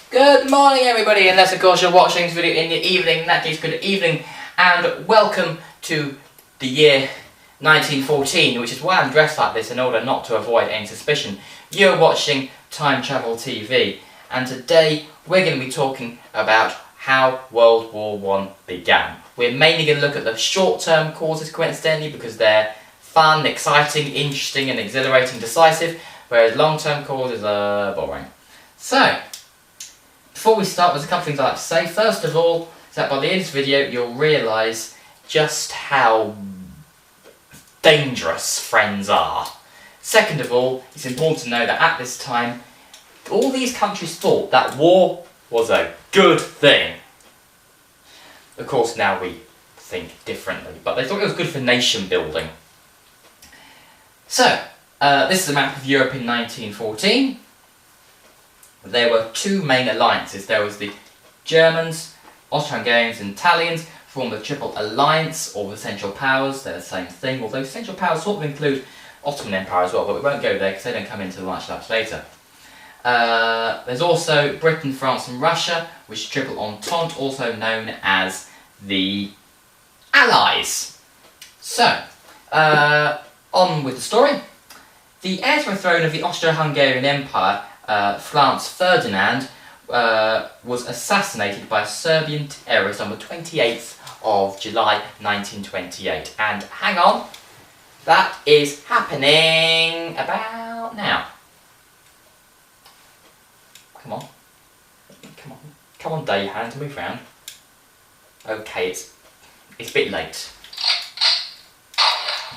Good morning everybody, unless of course you're watching this video in the evening. In that case, good evening and welcome to the year 1914, which is why I'm dressed like this, in order not to avoid any suspicion. You're watching Time Travel TV, and today we're going to be talking about how World War I began. We're mainly going to look at the short-term causes, coincidentally, because they're fun, exciting, interesting and exhilarating, decisive, whereas long-term causes are boring. So, before we start, there's a couple of things I'd like to say. First of all, is that by the end of this video, you'll realise just how dangerous friends are. Second of all, it's important to know that at this time, all these countries thought that war was a good thing. Of course, now we think differently, but they thought it was good for nation building. So, this is a map of Europe in 1914. There were two main alliances. There was the Germans, Austro-Hungarians and Italians formed the Triple Alliance, or the Central Powers. They're the same thing, although Central Powers sort of include Ottoman Empire as well, but we won't go there because they don't come into much that later. There's also Britain, France and Russia, which is Triple Entente, also known as the Allies. So, on with the story. The heir to the throne of the Austro-Hungarian Empire, Franz Ferdinand, was assassinated by a Serbian terrorist on the 28th of July 1928. And hang on, that is happening about now. Come on, day hand, move round. Okay, it's a bit late.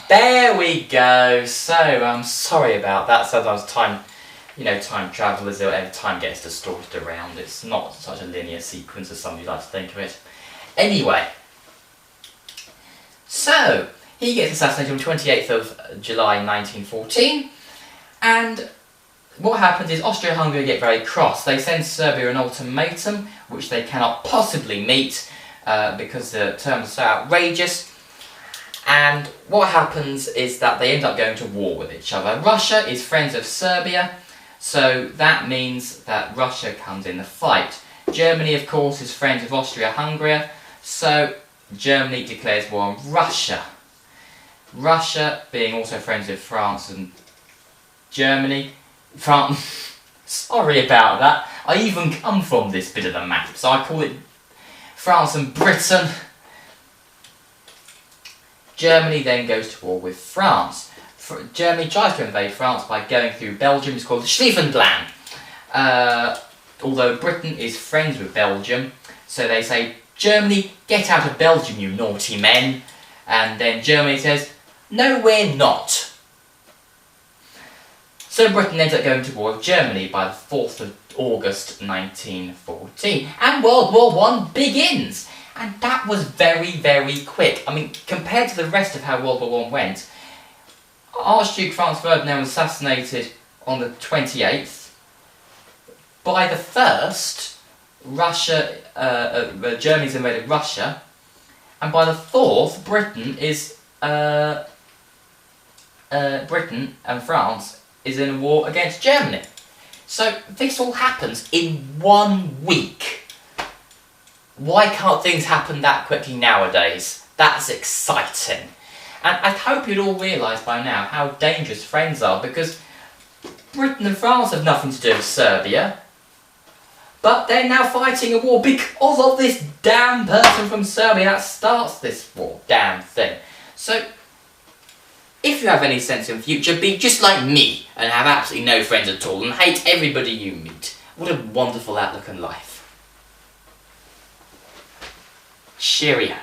There we go. So, I'm sorry about that. Sometimes time travel is whatever time gets distorted around. It's not such a linear sequence as some of you like to think of it. Anyway, so he gets assassinated on the 28th of July 1914, and what happens is Austria-Hungary get very cross. They send Serbia an ultimatum which they cannot possibly meet because the terms are so outrageous. And what happens is that they end up going to war with each other. Russia is friends of Serbia, so that means that Russia comes in the fight. Germany, of course, is friends of Austria-Hungary, so Germany declares war on Russia. Russia, being also friends with France and Germany, sorry about that, I even come from this bit of the map, so I call it France and Britain. Germany then goes to war with France. Germany tries to invade France by going through Belgium. It's called the Schlieffen Plan. Although Britain is friends with Belgium, so they say, Germany, get out of Belgium, you naughty men. And then Germany says, no, we're not. So Britain ends up going to war with Germany by the 4th of August 1914. And World War I begins. And that was very, very quick. I mean, compared to the rest of how World War I went, Archduke Franz Ferdinand was assassinated on the 28th. By the 1st, Germany's invaded Russia. And by the 4th, Britain and France is in a war against Germany. So this all happens in 1 week. Why can't things happen that quickly nowadays? That's exciting. And I hope you'd all realise by now how dangerous friends are, because Britain and France have nothing to do with Serbia. But they're now fighting a war because of this damn person from Serbia that starts this war, damn thing. So, if you have any sense in future, be just like me and have absolutely no friends at all and hate everybody you meet. What a wonderful outlook on life. Cheerio.